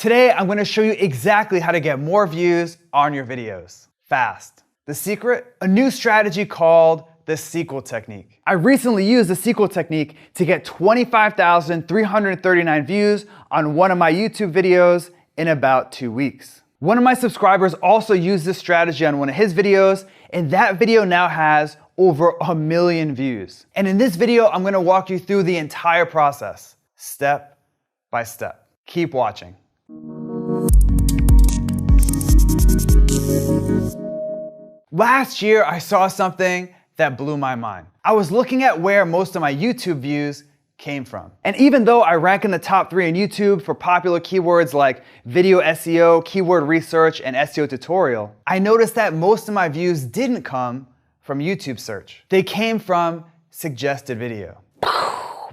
Today, I'm gonna show you exactly how to get more views on your videos, fast. The secret? A new strategy called the sequel technique. I recently used the sequel technique to get 25,339 views on one of my YouTube videos in about 2 weeks. One of my subscribers also used this strategy on one of his videos, and that video now has over 1 million views. And in this video, I'm gonna walk you through the entire process, step by step. Keep watching. Last year, I saw something that blew my mind. I was looking at where most of my YouTube views came from. And even though I rank in the top 3 on YouTube for popular keywords like video SEO, keyword research, and SEO tutorial, I noticed that most of my views didn't come from YouTube search. They came from suggested video.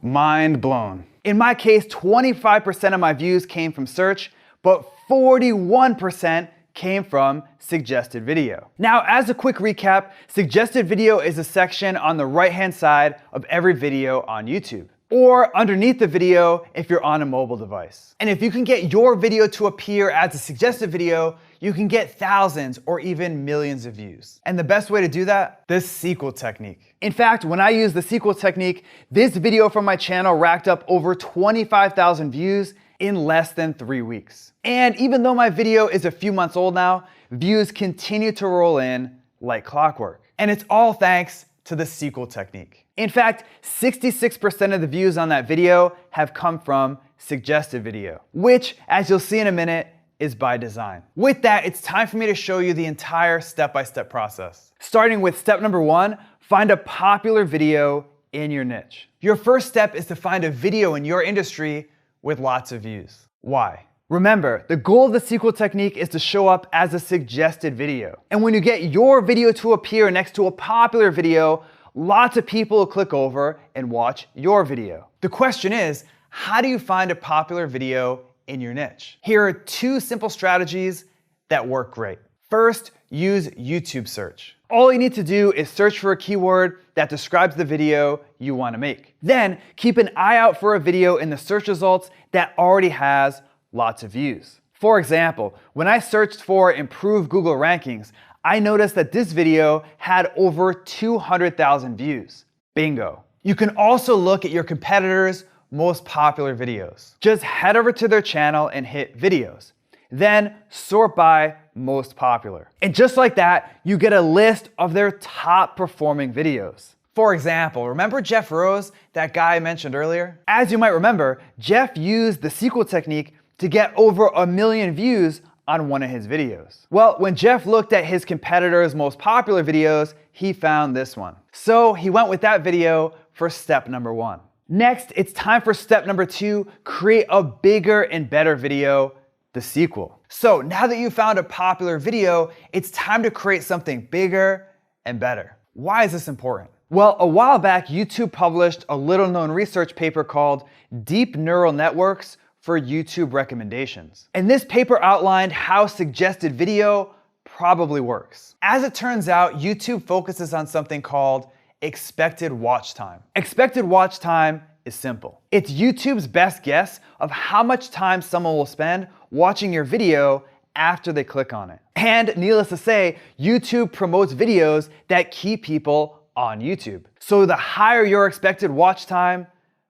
Mind blown. In my case, 25% of my views came from search, but 41% came from suggested video. Now, as a quick recap, suggested video is a section on the right-hand side of every video on YouTube, or underneath the video if you're on a mobile device. And if you can get your video to appear as a suggested video, you can get thousands or even millions of views. And the best way to do that? The sequel technique. In fact, when I used the sequel technique, this video from my channel racked up over 25,000 views in less than 3 weeks. And even though my video is a few months old now, views continue to roll in like clockwork. And it's all thanks to the sequel technique. In fact, 66% of the views on that video have come from suggested video, which, as you'll see in a minute, is by design. With that, it's time for me to show you the entire step-by-step process. Starting with step number 1, find a popular video in your niche. Your first step is to find a video in your industry with lots of views. Why? Remember, the goal of the sequel technique is to show up as a suggested video. And when you get your video to appear next to a popular video, lots of people will click over and watch your video. The question is, how do you find a popular video in your niche? Here are 2 simple strategies that work great. First, use YouTube search. All you need to do is search for a keyword that describes the video you want to make. Then keep an eye out for a video in the search results that already has lots of views. For example, when I searched for improved Google rankings, I noticed that this video had over 200,000 views. Bingo. You can also look at your competitors' most popular videos. Just head over to their channel and hit videos. Then sort by most popular. And just like that, you get a list of their top performing videos. For example, remember Jeff Rose, that guy I mentioned earlier? As you might remember, Jeff used the sequel technique to get over 1 million views on one of his videos. Well, when Jeff looked at his competitors' most popular videos, he found this one. So he went with that video for step number 1. Next, it's time for step number 2, create a bigger and better video, the sequel. So now that you found a popular video, it's time to create something bigger and better. Why is this important? Well, a while back, YouTube published a little-known research paper called Deep Neural Networks for YouTube Recommendations. And this paper outlined how suggested video probably works. As it turns out, YouTube focuses on something called expected watch time. Expected watch time is simple. It's YouTube's best guess of how much time someone will spend watching your video after they click on it. And needless to say, YouTube promotes videos that keep people on YouTube. So the higher your expected watch time,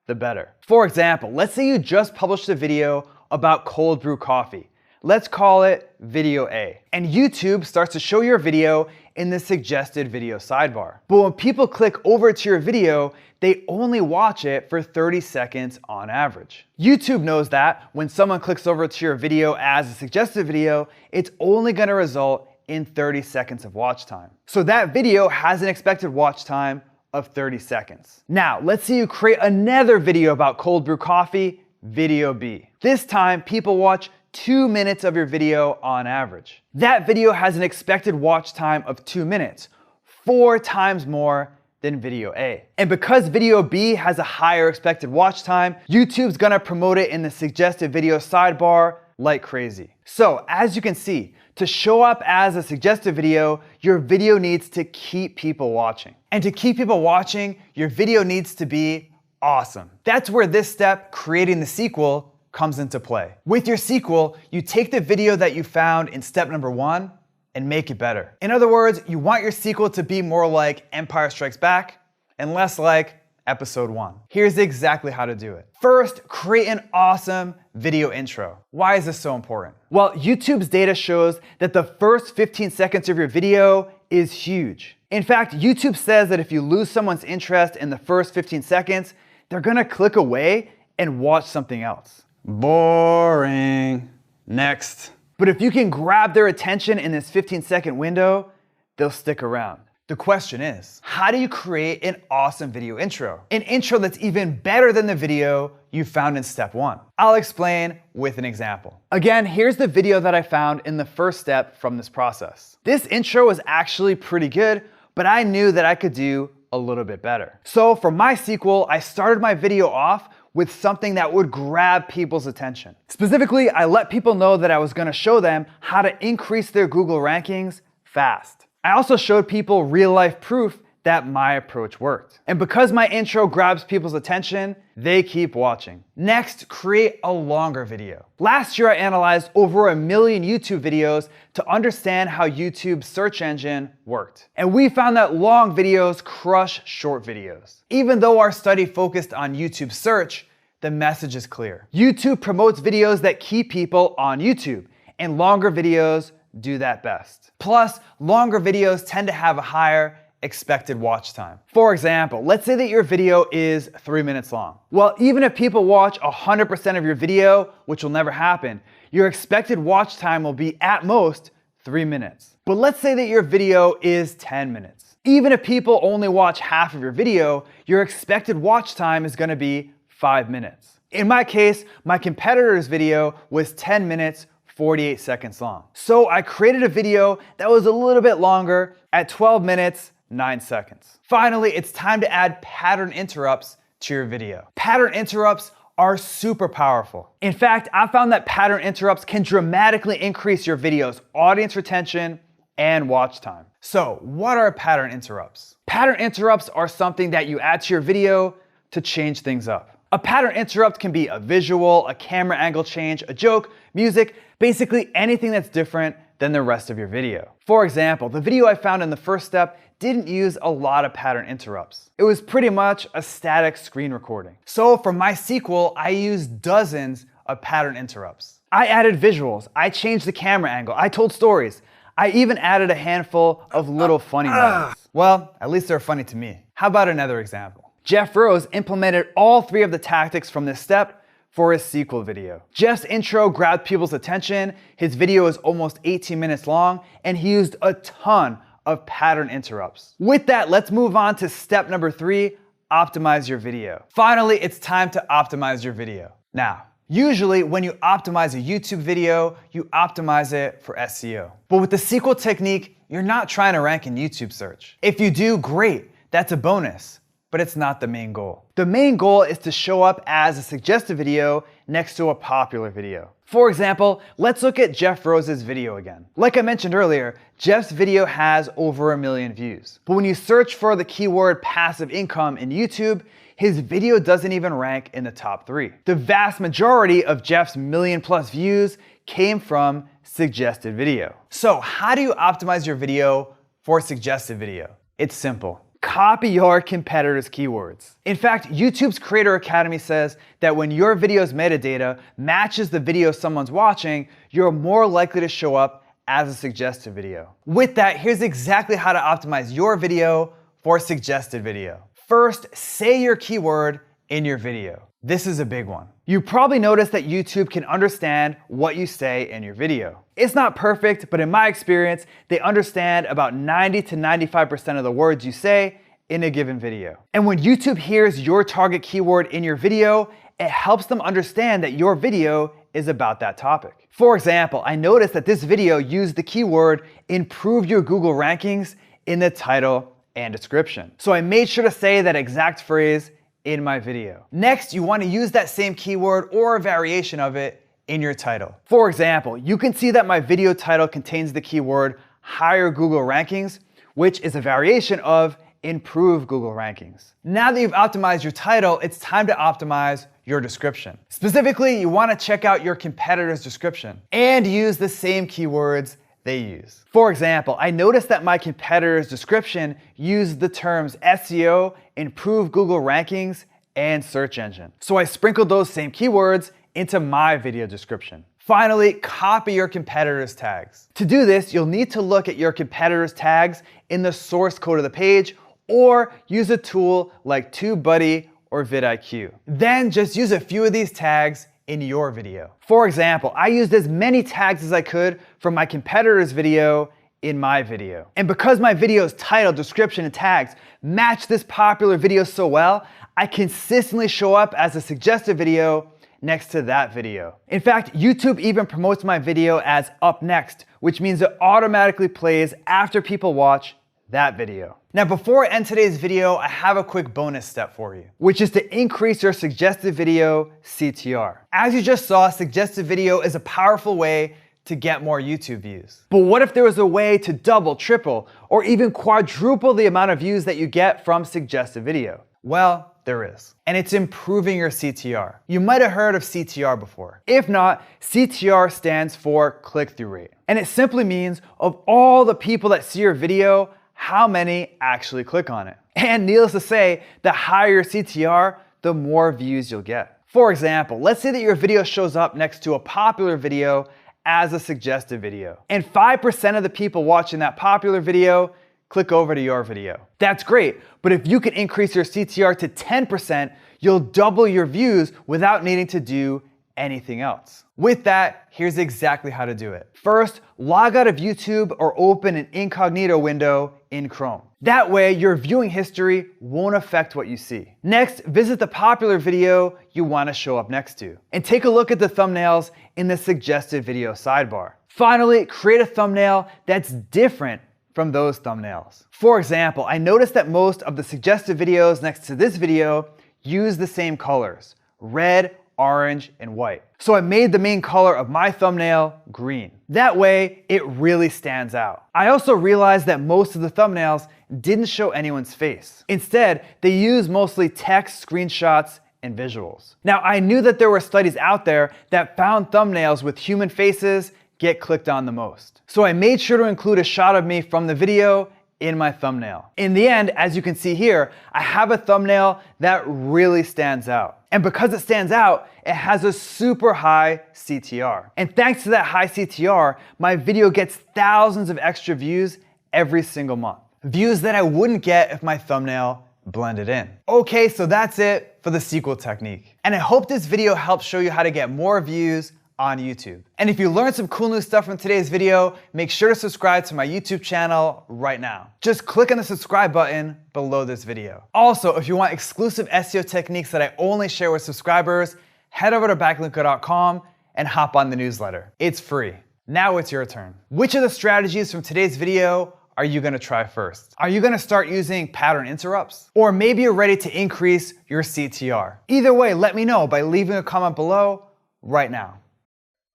the better. For example, let's say you just published a video about cold brew coffee. Let's call it video A. And YouTube starts to show your video in the suggested video sidebar. But when people click over to your video, they only watch it for 30 seconds on average. YouTube knows that when someone clicks over to your video as a suggested video, it's only gonna result in 30 seconds of watch time. So that video has an expected watch time of 30 seconds. Now, let's say you create another video about cold brew coffee, video B. This time, people watch 2 minutes of your video on average. That video has an expected watch time of 2 minutes, 4 times more than video A. And because video B has a higher expected watch time, YouTube's gonna promote it in the suggested video sidebar like crazy. So as you can see, to show up as a suggested video, your video needs to keep people watching. And to keep people watching, your video needs to be awesome. That's where this step, creating the sequel, comes into play. With your sequel, you take the video that you found in step number 1 and make it better. In other words, you want your sequel to be more like Empire Strikes Back and less like episode 1. Here's exactly how to do it. First, create an awesome video intro. Why is this so important? Well, YouTube's data shows that the first 15 seconds of your video is huge. In fact, YouTube says that if you lose someone's interest in the first 15 seconds, they're gonna click away and watch something else. Boring. Next. But if you can grab their attention in this 15-second window, they'll stick around. The question is, how do you create an awesome video intro? An intro that's even better than the video you found in step 1. I'll explain with an example. Again, here's the video that I found in the first step from this process. This intro was actually pretty good, but I knew that I could do a little bit better. So for my sequel, I started my video off with something that would grab people's attention. Specifically, I let people know that I was gonna show them how to increase their Google rankings fast. I also showed people real-life proof that my approach worked. And because my intro grabs people's attention, they keep watching. Next, create a longer video. Last year, I analyzed over 1 million YouTube videos to understand how YouTube's search engine worked. And we found that long videos crush short videos. Even though our study focused on YouTube search, the message is clear. YouTube promotes videos that keep people on YouTube, and longer videos do that best. Plus, longer videos tend to have a higher expected watch time. For example, let's say that your video is 3 minutes long. Well, even if people watch 100% of your video, which will never happen, your expected watch time will be at most 3 minutes. But let's say that your video is 10 minutes. Even if people only watch half of your video, your expected watch time is gonna be 5 minutes. In my case, my competitor's video was 10 minutes 48 seconds long. So I created a video that was a little bit longer at 12 minutes, 9 seconds. Finally, it's time to add pattern interrupts to your video. Pattern interrupts are super powerful. In fact, I found that pattern interrupts can dramatically increase your video's audience retention and watch time. So, what are pattern interrupts? Pattern interrupts are something that you add to your video to change things up. A pattern interrupt can be a visual, a camera angle change, a joke, music, basically anything that's different than the rest of your video. For example, the video I found in the first step didn't use a lot of pattern interrupts. It was pretty much a static screen recording. So for my sequel, I used dozens of pattern interrupts. I added visuals, I changed the camera angle, I told stories. I even added a handful of little funny moments. Well, at least they're funny to me. How about another example? Jeff Rose implemented all 3 of the tactics from this step for his sequel video. Jeff's intro grabbed people's attention, his video is almost 18 minutes long, and he used a ton of pattern interrupts. With that, let's move on to step number 3, optimize your video. Finally, it's time to optimize your video. Now, usually when you optimize a YouTube video, you optimize it for SEO. But with the sequel technique, you're not trying to rank in YouTube search. If you do, great, that's a bonus. But it's not the main goal. The main goal is to show up as a suggested video next to a popular video. For example, let's look at Jeff Rose's video again. Like I mentioned earlier, Jeff's video has over 1 million views. But when you search for the keyword passive income in YouTube, his video doesn't even rank in the top 3. The vast majority of Jeff's 1 million+ views came from suggested video. So how do you optimize your video for suggested video? It's simple. Copy your competitors' keywords. In fact, YouTube's Creator Academy says that when your video's metadata matches the video someone's watching, you're more likely to show up as a suggested video. With that, here's exactly how to optimize your video for suggested video. First, say your keyword in your video. This is a big one. You probably noticed that YouTube can understand what you say in your video. It's not perfect, but in my experience, they understand about 90 to 95% of the words you say in a given video. And when YouTube hears your target keyword in your video, it helps them understand that your video is about that topic. For example, I noticed that this video used the keyword improve your Google rankings in the title and description. So I made sure to say that exact phrase in my video. Next, you want to use that same keyword or a variation of it in your title. For example, you can see that my video title contains the keyword higher Google rankings, which is a variation of improve Google rankings. Now that you've optimized your title, it's time to optimize your description. Specifically, you want to check out your competitor's description and use the same keywords they use. For example, I noticed that my competitor's description used the terms SEO, improve Google rankings, and search engine. So I sprinkled those same keywords into my video description. Finally, copy your competitor's tags. To do this, you'll need to look at your competitor's tags in the source code of the page or use a tool like TubeBuddy or vidIQ. Then just use a few of these tags in your video. For example, I used as many tags as I could from my competitor's video in my video. And because my video's title, description, and tags match this popular video so well, I consistently show up as a suggested video next to that video. In fact, YouTube even promotes my video as up next, which means it automatically plays after people watch that video. Now, before I end today's video, I have a quick bonus step for you, which is to increase your suggested video CTR. As you just saw, suggested video is a powerful way to get more YouTube views. But what if there was a way to double, triple, or even quadruple the amount of views that you get from suggested video? Well, there is. And it's improving your CTR. You might have heard of CTR before. If not, CTR stands for click-through rate. And it simply means of all the people that see your video, how many actually click on it. And needless to say, the higher your CTR, the more views you'll get. For example, let's say that your video shows up next to a popular video as a suggested video. And 5% of the people watching that popular video click over to your video. That's great, but if you can increase your CTR to 10%, you'll double your views without needing to do anything else. With that, here's exactly how to do it. First, log out of YouTube or open an incognito window in Chrome. That way, your viewing history won't affect what you see. Next, visit the popular video you want to show up next to, and take a look at the thumbnails in the suggested video sidebar. Finally, create a thumbnail that's different from those thumbnails. For example, I noticed that most of the suggested videos next to this video use the same colors: red, orange, and white. So I made the main color of my thumbnail green. That way, it really stands out. I also realized that most of the thumbnails didn't show anyone's face. Instead, they use mostly text, screenshots, and visuals. Now, I knew that there were studies out there that found thumbnails with human faces get clicked on the most. So I made sure to include a shot of me from the video in my thumbnail. In the end, as you can see here, I have a thumbnail that really stands out. And because it stands out, it has a super high CTR. And thanks to that high CTR, my video gets thousands of extra views every single month. Views that I wouldn't get if my thumbnail blended in. Okay, so that's it for the sequel technique. And I hope this video helps show you how to get more views on YouTube. And if you learned some cool new stuff from today's video, make sure to subscribe to my YouTube channel right now. Just click on the subscribe button below this video. Also, if you want exclusive SEO techniques that I only share with subscribers, head over to backlinko.com and hop on the newsletter. It's free. Now it's your turn. Which of the strategies from today's video are you gonna try first? Are you gonna start using pattern interrupts? Or maybe you're ready to increase your CTR? Either way, let me know by leaving a comment below right now.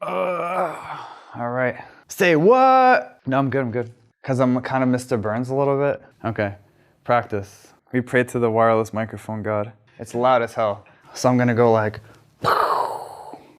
All right. Say what? No, I'm good. Because I'm kind of Mr. Burns a little bit. Okay, practice. We pray to the wireless microphone god. It's loud as hell. So I'm gonna go like,